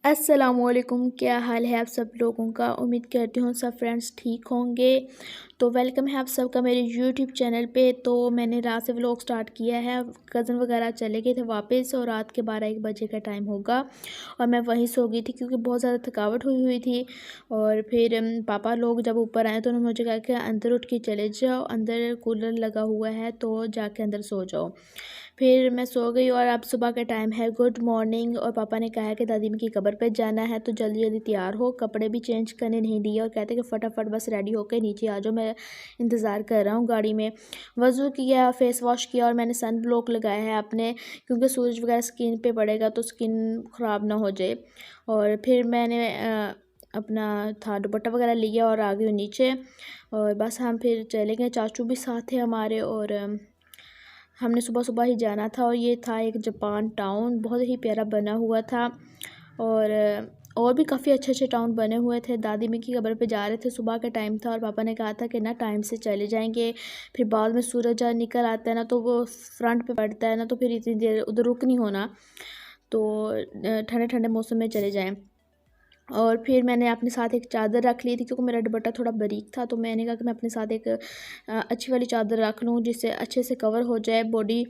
अस्सलामुअलैकुम, क्या हाल है आप सब लोगों का। उम्मीद करती हूँ सब फ्रेंड्स ठीक होंगे। तो वेलकम है आप सबका मेरे यूट्यूब चैनल पे। तो मैंने रात से व्लॉग स्टार्ट किया है। कज़न वगैरह चले गए थे वापस और रात के 12-1 बजे का टाइम होगा और मैं वहीं सो गई थी क्योंकि बहुत ज़्यादा थकावट हुई हुई थी। और फिर पापा लोग जब ऊपर आए तो उन्होंने मुझे कहा कि अंदर उठ के चले जाओ, अंदर कूलर लगा हुआ है तो जाके अंदर सो जाओ। फिर मैं सो गई और अब सुबह का टाइम है, गुड मॉर्निंग। और पापा ने कहा है कि दादी की कब्र पे जाना है तो जल्दी जल्दी तैयार हो, कपड़े भी चेंज करने नहीं दिए और कहते कि फटाफट बस रेडी होकर नीचे आ जाओ, मैं इंतज़ार कर रहा हूँ गाड़ी में। वज़ू किया, फेस वॉश किया और मैंने सन ब्लॉक लगाया है अपने, क्योंकि सूरज वगैरह स्किन पे पड़ेगा तो स्किन ख़राब ना हो जाए। और फिर मैंने अपना था दुपट्टा वगैरह लिया और आ गई नीचे। और बस हम फिर चले गए, चाचू भी साथ थे हमारे और हमने सुबह सुबह ही जाना था। और ये था एक जापान टाउन, बहुत ही प्यारा बना हुआ था। और भी काफ़ी अच्छे अच्छे टाउन बने हुए थे। दादी मी की कब्र पे जा रहे थे, सुबह का टाइम था और पापा ने कहा था कि ना टाइम से चले जाएंगे, फिर बाद में सूरज जब निकल आता है ना तो वो फ्रंट पे पड़ता है ना तो फिर इतनी देर उधर रुक नहीं होना, तो ठंडे ठंडे मौसम में चले जाएं। और फिर मैंने अपने साथ एक चादर रख ली थी क्योंकि मेरा दुपट्टा थोड़ा बारीक था, तो मैंने कहा कि मैं अपने साथ एक अच्छी वाली चादर रख लूँ जिससे अच्छे से कवर हो जाए बॉडी।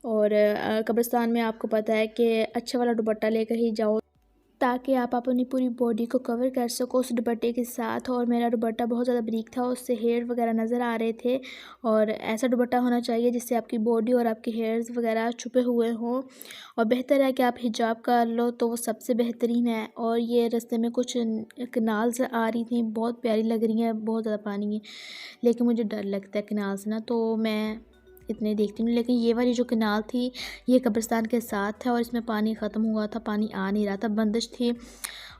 और कब्रिस्तान में आपको पता है कि अच्छा वाला दुपट्टा लेकर ही जाओ ताकि आप अपनी पूरी बॉडी को कवर कर सको उस दुपट्टे के साथ। और मेरा दुपट्टा बहुत ज़्यादा बारीक था, उससे हेयर वगैरह नज़र आ रहे थे। और ऐसा दुपट्टा होना चाहिए जिससे आपकी बॉडी और आपके हेयर्स वगैरह छुपे हुए हों। और बेहतर है कि आप हिजाब कर लो तो वो सबसे बेहतरीन है। और ये रास्ते में कुछ कनाल्स आ रही थी, बहुत प्यारी लग रही हैं, बहुत ज़्यादा पानी है लेकिन मुझे डर लगता है कनाल से ना, तो मैं इतने देखती नहीं। लेकिन ये वाली जो कनाल थी ये कब्रिस्तान के साथ था और इसमें पानी ख़त्म हुआ था, पानी आ नहीं रहा था, बंदिश थी।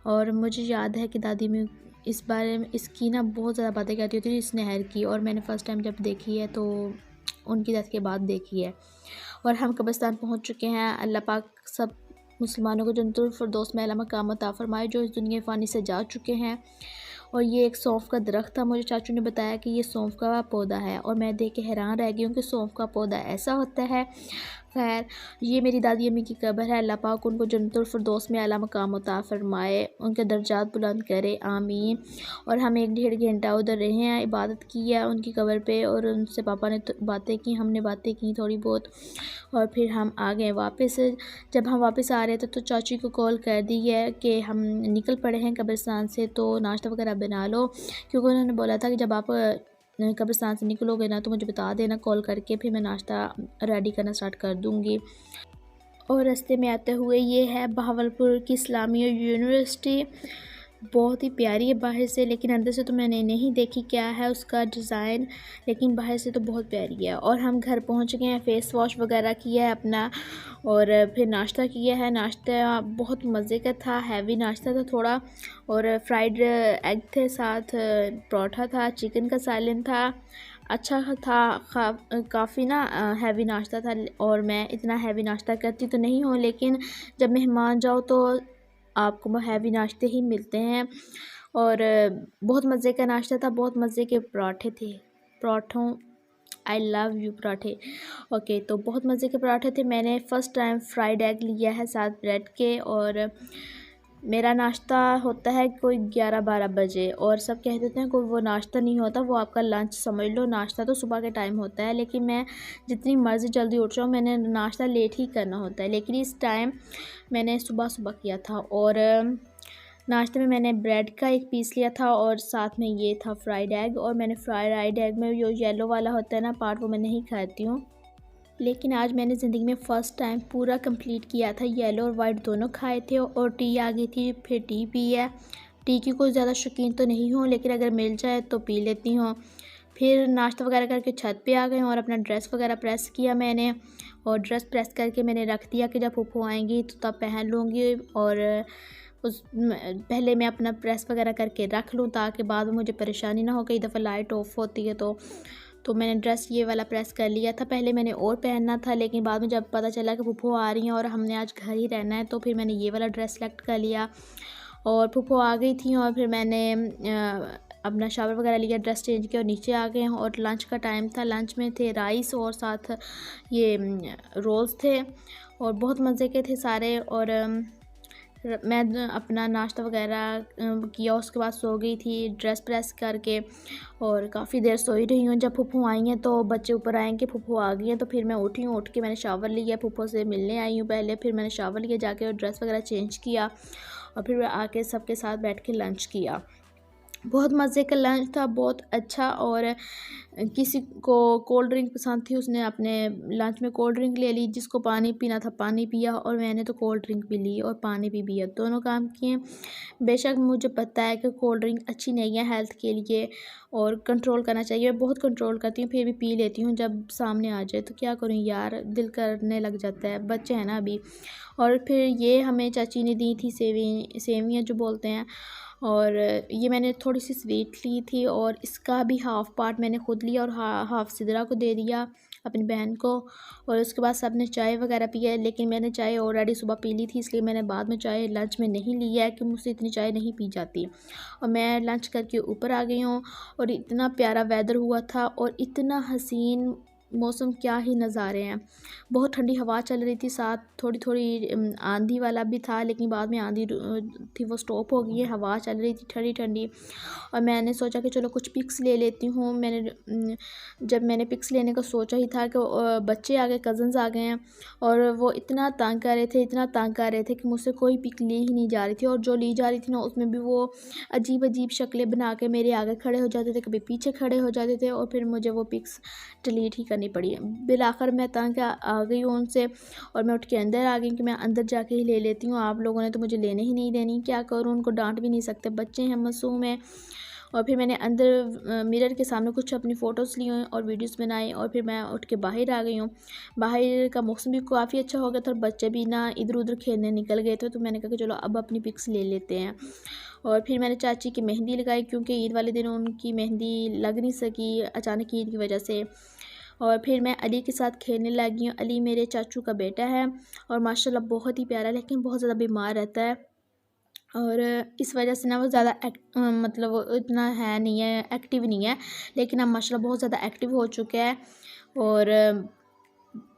और मुझे याद है कि दादी में इस बारे में इसकी ना बहुत ज़्यादा बातें कहती होती थी इस नहर की। और मैंने फ़र्स्ट टाइम जब देखी है तो उनकी डेथ के बाद देखी है। और हम कब्रिस्तान पहुँच चुके हैं। अल्लाह पाक सब मुसलमानों को जन्नतुल फिरदौस में आला मकाम अता फरमाए जो इस दुनिया फ़ानी से जा चुके हैं। और ये एक सौंफ का दरख्त था, मुझे चाचू ने बताया कि ये सौंफ का पौधा है और मैं देख के हैरान रह गई हूँ कि सौंफ का पौधा ऐसा होता है। खैर, ये मेरी दादी अम्मी की कब्र है, अल्लाह पाक उनको जन्नतुल फिरदौस में आला मकाम अता फरमाए, उनके दर्जात बुलंद करे, आमीन। और हम 1-1.5 घंटा उधर रहे हैं, इबादत की है उनकी कब्र पे और उनसे पापा ने बातें की, हमने बातें की थोड़ी बहुत। और फिर हम आ गए वापस। जब हम वापस आ रहे थे तो चाची को कॉल कर दी है कि हम निकल पड़े हैं कब्रिस्तान से, तो नाश्ता वगैरह बना लो, क्योंकि उन्होंने बोला था कि जब आप कब्रिस्तान से निकलोगे ना तो मुझे बता देना कॉल करके, फिर मैं नाश्ता रेडी करना स्टार्ट कर दूँगी। और रास्ते में आते हुए ये है बहावलपुर की इस्लामिया यूनिवर्सिटी, बहुत ही प्यारी है बाहर से, लेकिन अंदर से तो मैंने नहीं देखी क्या है उसका डिज़ाइन, लेकिन बाहर से तो बहुत प्यारी है। और हम घर पहुंच गए हैं, फ़ेस वॉश वगैरह किया है अपना और फिर नाश्ता किया है। नाश्ता बहुत मज़े का था, हैवी नाश्ता था थोड़ा। और फ्राइड एग थे, साथ परोठा था, चिकन का सालन था, अच्छा था। काफ़ी ना हैवी नाश्ता था। और मैं इतना हैवी नाश्ता करती तो नहीं हूँ, लेकिन जब मेहमान जाओ तो आपको हैवी नाश्ते ही मिलते हैं। और बहुत मज़े का नाश्ता था, बहुत मज़े के पराठे थे, पराठों आई लव यू पराठे। ओके, तो बहुत मज़े के पराठे थे। मैंने फ़र्स्ट टाइम फ्राइड एग लिया है साथ ब्रेड के। और मेरा नाश्ता होता है कोई 11-12 बजे और सब कह देते हैं कोई वो नाश्ता नहीं होता, वो आपका लंच समझ लो। नाश्ता तो सुबह के टाइम होता है, लेकिन मैं जितनी मर्ज़ी जल्दी उठ जाऊँ मैंने नाश्ता लेट ही करना होता है। लेकिन इस टाइम मैंने सुबह सुबह किया था। और नाश्ते में मैंने ब्रेड का एक पीस लिया था और साथ में ये था फ्राइड एग। और मैंने फ्राइड एग में जो येलो वाला होता है ना पार्ट, वो मैं नहीं खाती हूँ, लेकिन आज मैंने ज़िंदगी में फ़र्स्ट टाइम पूरा कंप्लीट किया था। येलो और वाइट दोनों खाए थे और टी आ गई थी, फिर टी पी है। टी की कोई ज़्यादा शौकीन तो नहीं हूँ, लेकिन अगर मिल जाए तो पी लेती हूँ। फिर नाश्ता वगैरह करके छत पे आ गए और अपना ड्रेस वगैरह प्रेस किया मैंने। और ड्रेस प्रेस करके मैंने रख दिया कि जब फूफू आएंगी तो तब पहन लूँगी। और उस पहले मैं अपना प्रेस वगैरह करके रख लूँ ताकि बाद में मुझे परेशानी ना हो, कई दफ़ा लाइट ऑफ होती है तो मैंने ड्रेस ये वाला प्रेस कर लिया था। पहले मैंने और पहनना था, लेकिन बाद में जब पता चला कि फूफू आ रही हैं और हमने आज घर ही रहना है तो फिर मैंने ये वाला ड्रेस सेलेक्ट कर लिया। और फूफू आ गई थी और फिर मैंने अपना शावर वगैरह लिया, ड्रेस चेंज किया और नीचे आ गए। और लंच का टाइम था, लंच में थे राइस और साथ ये रोल्स थे और बहुत मज़े के थे सारे। और मैं अपना नाश्ता वगैरह किया, उसके बाद सो गई थी ड्रेस प्रेस करके और काफ़ी देर सोई रही हूँ। जब फूफू आई हैं तो बच्चे ऊपर आए कि फूफू आ गई हैं, तो फिर मैं उठी हूँ। उठ के मैंने शावर लिया, फूफू से मिलने आई हूँ पहले, फिर मैंने शावर लिया जाके और ड्रेस वगैरह चेंज किया और फिर आके सबके साथ बैठ के लंच किया। बहुत मज़े का लंच था, बहुत अच्छा। और किसी को कोल्ड ड्रिंक पसंद थी, उसने अपने लंच में कोल्ड ड्रिंक ले ली, जिसको पानी पीना था पानी पिया और मैंने तो कोल्ड ड्रिंक भी ली और पानी भी पिया, दोनों काम किए। बेशक मुझे पता है कि कोल्ड ड्रिंक अच्छी नहीं है हेल्थ के लिए और कंट्रोल करना चाहिए, मैं बहुत कंट्रोल करती हूँ, फिर भी पी लेती हूँ जब सामने आ जाए। तो क्या करूँ यार, दिल करने लग जाता है, बच्चे हैं ना अभी। और फिर ये हमें चाची ने दी थी सेवियाँ जो बोलते हैं, और ये मैंने थोड़ी सी स्वीट ली थी और इसका भी हाफ़ पार्ट मैंने ख़ुद लिया और हाफ़ सिदरा को दे दिया अपनी बहन को। और उसके बाद सब ने चाय वगैरह पिया, लेकिन मैंने चाय ऑलरेडी सुबह पी ली थी, इसलिए मैंने बाद में चाय लंच में नहीं लिया है कि मुझसे इतनी चाय नहीं पी जाती। और मैं लंच करके ऊपर आ गई हूँ और इतना प्यारा वेदर हुआ था और इतना हसीन मौसम, क्या ही नज़ारे हैं। बहुत ठंडी हवा चल रही थी, साथ थोड़ी थोड़ी आंधी वाला भी था, लेकिन बाद में आंधी थी वो स्टॉप हो गई है, हवा चल रही थी ठंडी ठंडी। और मैंने सोचा कि चलो कुछ पिक्स ले लेती हूँ। जब मैंने पिक्स लेने का सोचा ही था कि बच्चे आ गए, कज़न्स आ गए हैं और वो इतना तंग कर रहे थे, इतना तंग कर रहे थे कि मुझसे कोई पिक ली ही नहीं जा रही थी। और जो ली जा रही थी ना, उसमें भी वो अजीब अजीब शक्लें बना के मेरे आगे खड़े हो जाते थे, कभी पीछे खड़े हो जाते थे और फिर मुझे वो पिक्स डिलीट ही करनी पड़ी। बिल आखिर मैं तंग आ गई हूँ उनसे और मैं उठ के अंदर आ गई कि मैं अंदर जाके ही ले लेती हूँ, आप लोगों ने तो मुझे लेने ही नहीं देनी। क्या करूँ, उनको डांट भी नहीं सकते, बच्चे हैं, मासूम हैं। और फिर मैंने अंदर मिरर के सामने कुछ अपनी फ़ोटोज़ ली और वीडियोस बनाई और फिर मैं उठ के बाहर आ गई हूँ। बाहर का मौसम भी काफ़ी अच्छा हो गया था और बच्चे भी ना इधर उधर खेलने निकल गए थे, तो मैंने कहा कि चलो अब अपनी पिक्स ले लेते हैं। और फिर मैंने चाची की मेहंदी लगाई, क्योंकि ईद वाले दिन उनकी मेहंदी लग नहीं सकी अचानक ईद की वजह से। और फिर मैं अली के साथ खेलने लगी हूँ। अली मेरे चाचू का बेटा है और माशाल्लाह बहुत ही प्यारा, लेकिन बहुत ज़्यादा बीमार रहता है और इस वजह से ना वो ज़्यादा मतलब वो इतना है नहीं है, एक्टिव नहीं है, लेकिन अब माशाल्लाह बहुत ज़्यादा एक्टिव हो चुका है और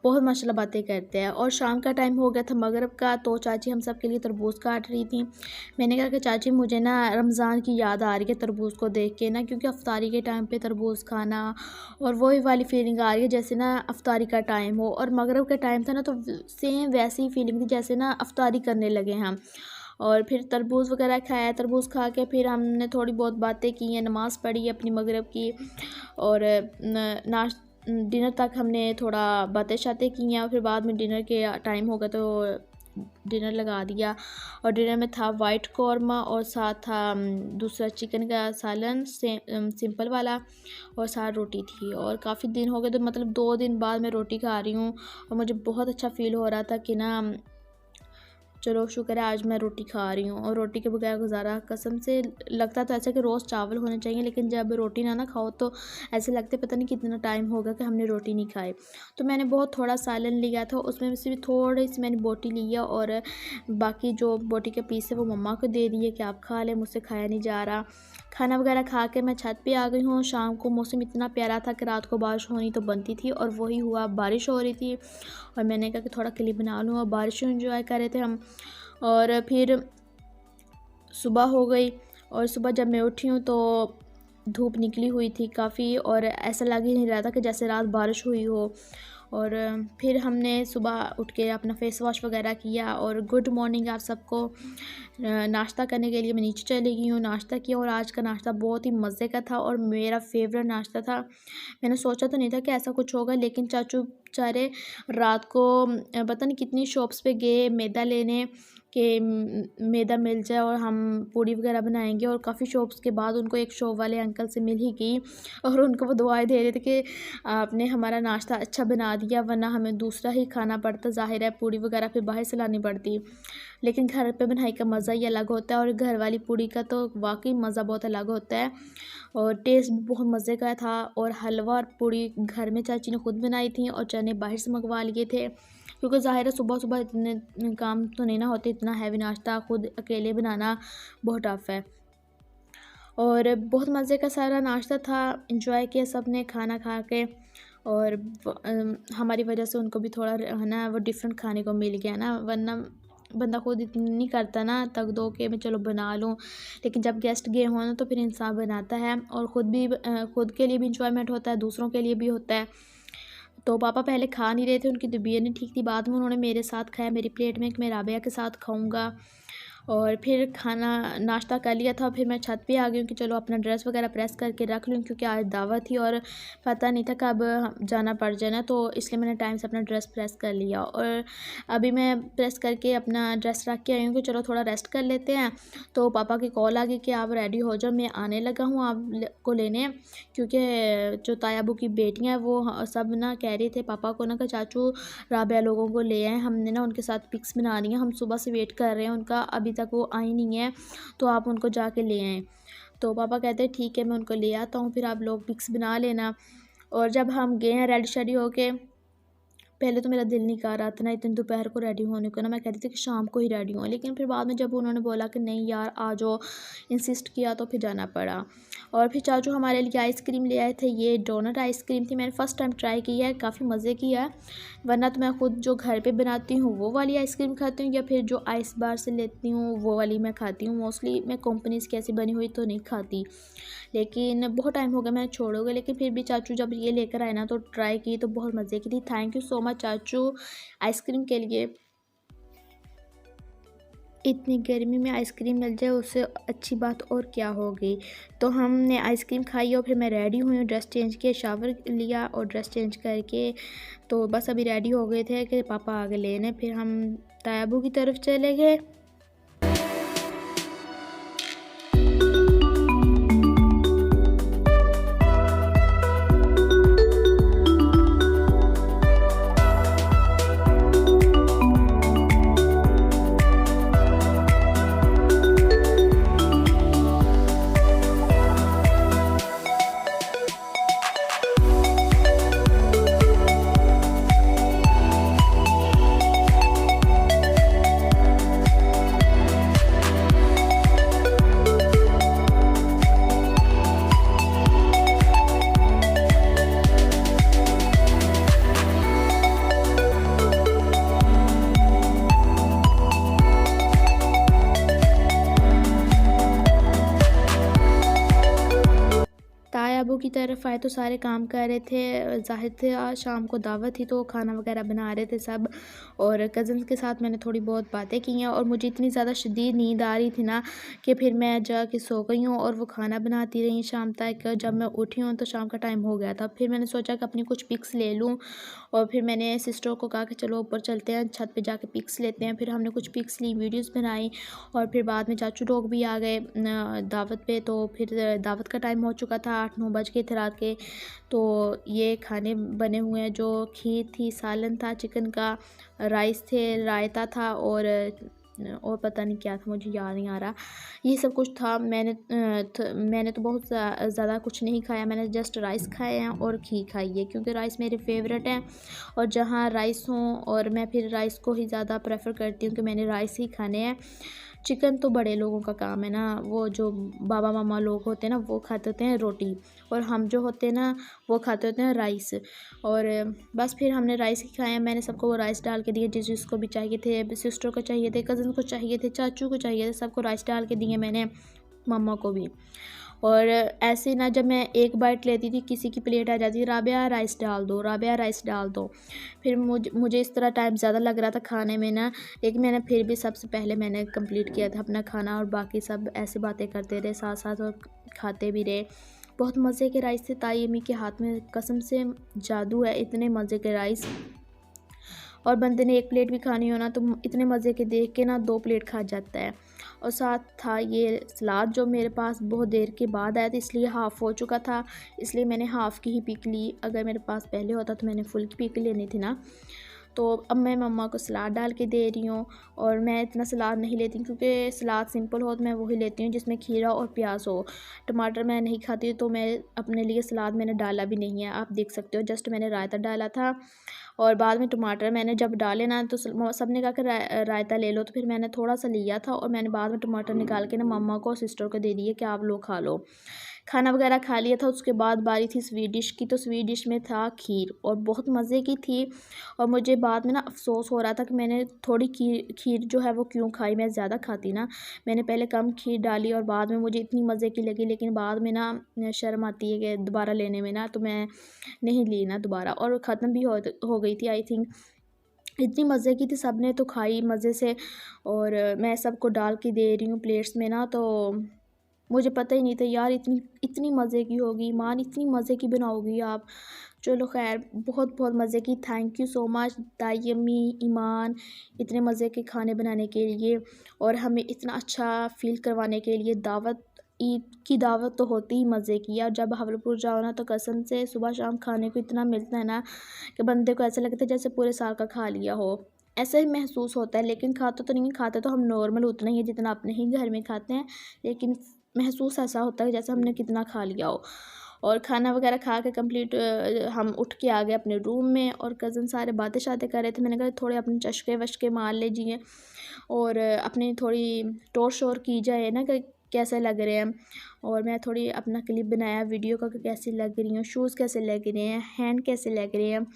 बहुत माशाल्लाह बातें करते हैं। और शाम का टाइम हो गया था मगरिब का, तो चाची हम सब के लिए तरबूज काट रही थी। मैंने कहा कि चाची मुझे ना रमज़ान की याद आ रही है तरबूज को देख के ना, क्योंकि अफ्तारी के टाइम पे तरबूज खाना और वही वाली फीलिंग आ रही है जैसे ना अफ्तारी का टाइम हो। और मगरिब का टाइम था ना, तो सेम वैसी ही फीलिंग थी जैसे ना अफ्तारी करने लगे हम। और फिर तरबूज वगैरह खाया, तरबूज खा के फिर हमने थोड़ी बहुत बातें की हैं, नमाज़ पढ़ी अपनी मगरिब की और डिनर तक हमने थोड़ा बातें शातें की हैं। और फिर बाद में डिनर के टाइम हो गया तो डिनर लगा दिया और डिनर में था वाइट कौरमा और साथ था दूसरा चिकन का सालन सिंपल वाला और साथ रोटी थी। और काफ़ी दिन हो गए, तो मतलब 2 दिन बाद मैं रोटी खा रही हूँ और मुझे बहुत अच्छा फ़ील हो रहा था कि ना चलो शुक्र है आज मैं रोटी खा रही हूँ। और रोटी के बगैर गुजारा कसम से लगता था ऐसा कि रोज़ चावल होने चाहिए, लेकिन जब रोटी ना खाओ तो ऐसे लगते पता नहीं कितना टाइम होगा कि हमने रोटी नहीं खाई। तो मैंने बहुत थोड़ा सालन लिया था, उसमें से भी थोड़ी सी मैंने बोटी लिया और बाकी जो बोटी के पीस है वो मम्मा को दे दिए कि आप खा लें, मुझसे खाया नहीं जा रहा। खाना वगैरह खा के मैं छत पे आ गई हूँ। शाम को मौसम इतना प्यारा था कि रात को बारिश होनी तो बनती थी और वही हुआ, बारिश हो रही थी और मैंने कहा कि थोड़ा क्लिप बना लूँ और बारिश एंजॉय कर रहे थे हम। और फिर सुबह हो गई और सुबह जब मैं उठी हूँ तो धूप निकली हुई थी काफ़ी और ऐसा लग ही नहीं रहा था कि जैसे रात बारिश हुई हो। और फिर हमने सुबह उठ के अपना फेस वॉश वगैरह किया और गुड मॉर्निंग आप सबको। नाश्ता करने के लिए मैं नीचे चली गई हूँ, नाश्ता किया और आज का नाश्ता बहुत ही मज़े का था और मेरा फेवरेट नाश्ता था। मैंने सोचा तो नहीं था कि ऐसा कुछ होगा, लेकिन चाचू बेचारे रात को पता नहीं कितनी शॉप्स पे गए मैदा लेने कि मैदा मिल जाए और हम पूड़ी वगैरह बनाएंगे। और काफ़ी शॉप्स के बाद उनको एक शॉप वाले अंकल से मिल ही गई और उनको वो दुआएं दे रहे थे कि आपने हमारा नाश्ता अच्छा बना दिया, वरना हमें दूसरा ही खाना पड़ता। ज़ाहिर है पूड़ी वगैरह फिर बाहर से लानी पड़ती, लेकिन घर पे बनाई का मज़ा ही अलग होता है और घर वाली पूड़ी का तो वाकई मज़ा बहुत अलग होता है और टेस्ट भी बहुत मज़े का था। और हलवा और पूड़ी घर में चाची ने खुद बनाई थी और चने बाहर से मंगवा लिए थे, क्योंकि ज़ाहिर है सुबह सुबह इतने काम तो नहीं ना होते, इतना हैवी नाश्ता खुद अकेले बनाना बहुत टफ है। और बहुत मज़े का सारा नाश्ता था, एंजॉय किया सब ने खाना खा के। और हमारी वजह से उनको भी थोड़ा है ना वो डिफरेंट खाने को मिल गया ना, वरना बंदा खुद इतनी नहीं करता ना तक दो के मैं चलो बना लूँ। लेकिन जब गेस्ट गए हों ना तो फिर इंसान बनाता है, और ख़ुद भी खुद के लिए भी इंजॉयमेंट होता है, दूसरों के लिए भी होता है। तो पापा पहले खा नहीं रहे थे, उनकी तबीयत नहीं ठीक थी। बाद में उन्होंने मेरे साथ खाया, मेरी प्लेट में कि मैं राबिया के साथ खाऊंगा। और फिर खाना नाश्ता कर लिया था, फिर मैं छत पे आ गई हूँ कि चलो अपना ड्रेस वगैरह प्रेस करके रख लूँ, क्योंकि आज दावत थी और पता नहीं था कब जाना पड़ जाना, तो इसलिए मैंने टाइम से अपना ड्रेस प्रेस कर लिया। और अभी मैं प्रेस करके अपना ड्रेस रख के आई हूँ कि चलो थोड़ा रेस्ट कर लेते हैं। तो पापा की कॉल आ गई कि आप रेडी हो जाओ, मैं आने लगा हूँ आपको लेने। क्योंकि जो तायाबू की बेटियाँ हैं वो सब ना कह रही थे पापा को ना कि चाचू राबिया लोगों को ले आए, हमने ना उनके साथ पिक्स बनानी है, हम सुबह से वेट कर रहे हैं उनका, अभी तक वो आई नहीं है, तो आप उनको जाके ले आएँ। तो पापा कहते हैं ठीक है मैं उनको ले आता हूँ, फिर आप लोग पिक्स बना लेना। और जब हम गए हैं रेडी शेडी होके, पहले तो मेरा दिल नहीं कर रहा था ना इतनी दोपहर को रेडी होने को ना, मैं कहती थी कि शाम को ही रेडी हों। लेकिन फिर बाद में जब उन्होंने बोला कि नहीं यार आ जाओ, इंसिस्ट किया, तो फिर जाना पड़ा। और फिर चाचू हमारे लिए आइसक्रीम ले आए थे, ये डोनट आइसक्रीम थी, मैंने फ़र्स्ट टाइम ट्राई की है, काफ़ी मज़े की है। वरना तो मैं ख़ुद जो घर पे बनाती हूँ वो वाली आइसक्रीम खाती हूँ, या फिर जो आइस बार से लेती हूँ वो वाली मैं खाती हूँ। मोस्टली मैं कंपनीज़ की ऐसी बनी हुई तो नहीं खाती, लेकिन बहुत टाइम हो गया मैंने छोड़ोगे। लेकिन फिर भी चाचू जब ये लेकर आए ना तो ट्राई की, तो बहुत मज़े की थी। थैंक यू सो मच चाचू आइसक्रीम के लिए। इतनी गर्मी में आइसक्रीम मिल जाए उससे अच्छी बात और क्या होगी। तो हमने आइसक्रीम खाई और फिर मैं रेडी हुई हूँ, ड्रेस चेंज किया, शावर लिया और ड्रेस चेंज करके तो बस अभी रेडी हो गए थे कि पापा आ गए लेने। फिर हम तायाबू की तरफ चले गए। तायाबू की तरफ आए तो सारे काम कर रहे थे, ज़ाहिर थे आज शाम को दावत थी तो खाना वगैरह बना रहे थे सब। और कज़न्स के साथ मैंने थोड़ी बहुत बातें की हैं, और मुझे इतनी ज़्यादा शदीद नींद आ रही थी ना कि फिर मैं जाके सो गई हूँ, और वो खाना बनाती रही शाम तक। जब मैं उठी हूँ तो शाम का टाइम हो गया था। फिर मैंने सोचा कि अपनी कुछ पिक्स ले लूँ, और फिर मैंने सिस्टर को कहा कि चलो ऊपर चलते हैं, छत पे जाके पिक्स लेते हैं। फिर हमने कुछ पिक्स ली, वीडियोस बनाई, और फिर बाद में चाचू लोग भी आ गए दावत पे। तो फिर दावत का टाइम हो चुका था, 8-9 बज गए थे रात के। तो ये खाने बने हुए हैं, जो खीर थी, सालन था चिकन का, राइस थे, रायता था, और पता नहीं क्या था, मुझे याद नहीं आ रहा। ये सब कुछ था। मैंने तो बहुत ज़्यादा कुछ नहीं खाया, मैंने जस्ट राइस खाए हैं और खीर खाई है, क्योंकि राइस मेरे फेवरेट हैं। और जहाँ राइस हों, और मैं फिर राइस को ही ज़्यादा प्रेफर करती हूँ कि मैंने राइस ही खाने हैं। चिकन तो बड़े लोगों का काम है ना, वो जो बाबा मामा लोग होते हैं ना वो खाते होते हैं रोटी, और हम जो होते हैं ना वो खाते होते हैं राइस। और बस फिर हमने राइस ही खाए हैं। मैंने सबको वो राइस डाल के दिए, जिसको भी चाहिए थे, सिस्टर को चाहिए थे, कज़न को चाहिए थे, चाचू को चाहिए थे, सबको राइस डाल के दिए मैंने, मम्मा को भी। और ऐसे ना जब मैं एक बाइट लेती थी किसी की प्लेट आ जाती थी, राबिया राइस डाल दो, राबिया राइस डाल दो। फिर मुझे इस तरह टाइम ज़्यादा लग रहा था खाने में ना, लेकिन मैंने फिर भी सबसे पहले मैंने कंप्लीट किया था अपना खाना, और बाकी सब ऐसे बातें करते रहे साथ साथ और खाते भी रहे। बहुत मज़े के राइस थे, ताई अम्मी के हाथ में कसम से जादू है, इतने मज़े के राइस। और बंदे ने एक प्लेट भी खानी हो ना तो इतने मज़े के देख के ना 2 प्लेट खा जाता है। और साथ था ये सलाद, जो मेरे पास बहुत देर के बाद आया था, इसलिए हाफ़ हो चुका था, इसलिए मैंने हाफ़ की ही पिक ली। अगर मेरे पास पहले होता तो मैंने फुल की पिक लेनी थी ना। तो अब मैं मम्मा को सलाद डाल के दे रही हूँ। और मैं इतना सलाद नहीं लेती क्योंकि सलाद सिंपल हो तो मैं वही लेती हूँ जिसमें खीरा और प्याज हो। टमाटर मैं नहीं खाती तो मैं अपने लिए सलाद मैंने डाला भी नहीं है, आप देख सकते हो। जस्ट मैंने रायता डाला था और बाद में टमाटर मैंने जब डाले ना तो सब ने कहा कि रायता ले लो, तो फिर मैंने थोड़ा सा लिया था और मैंने बाद में टमाटर निकाल के ना मम्मा को और सिस्टर को दे दिए कि आप लोग खा लो। खाना वगैरह खा लिया था। उसके बाद बारी थी स्वीट डिश की, तो स्वीट डिश में था खीर और बहुत मज़े की थी। और मुझे बाद में ना अफसोस हो रहा था कि मैंने थोड़ी खीर जो है वो क्यों खाई। मैं ज़्यादा खाती ना, मैंने पहले कम खीर डाली और बाद में मुझे इतनी मज़े की लगी, लेकिन बाद में ना शर्म आती है कि दोबारा लेने में ना, तो मैं नहीं ली ना दोबारा और ख़त्म भी हो गई थी आई थिंक। इतनी मज़े की थी, सब ने तो खाई मज़े से और मैं सबको डाल के दे रही हूँ प्लेट्स में ना। तो मुझे पता ही नहीं था यार इतनी इतनी मज़े की होगी, ईमान इतनी मज़े की बनाओगी आप। चलो खैर, बहुत बहुत मज़े की। थैंक यू सो मच दाई अम्मी, ईमान, इतने मज़े के खाने बनाने के लिए और हमें इतना अच्छा फ़ील करवाने के लिए। दावत, ईद की दावत तो होती ही मज़े की है और जब हवलपुर जाओ ना तो कसम से सुबह शाम खाने को इतना मिलता है ना कि बंदे को ऐसा लगता है जैसे पूरे साल का खा लिया हो। ऐसा ही महसूस होता है, लेकिन खाते तो नहीं, खाते तो हम नॉर्मल उतना ही है जितना अपने ही घर में खाते हैं, लेकिन महसूस ऐसा होता है जैसे हमने कितना खा लिया हो। और खाना वगैरह खा के कंप्लीट हम उठ के आ गए अपने रूम में और कज़न सारे बातें शातें कर रहे थे। मैंने कहा थोड़े अपने चश्के वशके मार लीजिए और अपनी थोड़ी टोर शोर की जाए ना कि कैसे लग रहे हैं। और मैं थोड़ी अपना क्लिप बनाया वीडियो का कि कैसी लग रही हूँ, शूज़ कैसे लग रहे हैं, हैंड कैसे लग रहे हैं।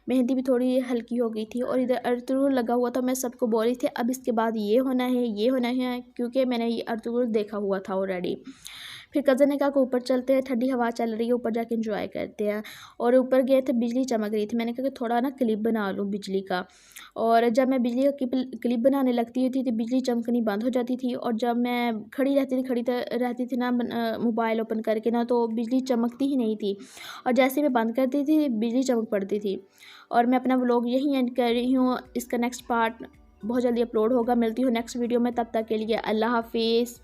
मेहंदी भी थोड़ी हल्की हो गई थी और इधर अर्तुगरुल लगा हुआ था। मैं सबको बोल रही थी अब इसके बाद ये होना है, ये होना है, क्योंकि मैंने ये अर्तुगरुल देखा हुआ था ऑलरेडी। फिर कज़न ने कहा कि ऊपर चलते हैं, ठंडी हवा चल रही है, ऊपर जाके एंजॉय करते हैं। और ऊपर गए थे, बिजली चमक रही थी। मैंने कहा कि थोड़ा ना क्लिप बना लूँ बिजली का। और जब मैं बिजली का क्लिप बनाने लगती थी तो बिजली चमकनी बंद हो जाती थी और जब मैं खड़ी रहती थी ना मोबाइल ओपन करके ना, तो बिजली चमकती ही नहीं थी और जैसे मैं बंद करती थी बिजली चमक पड़ती थी। और मैं अपना व्लॉग यही एंड कर रही हूँ। इसका नेक्स्ट पार्ट बहुत जल्दी अपलोड होगा। मिलती हूँ नेक्स्ट वीडियो में, तब तक के लिए अल्लाह हाफिज़।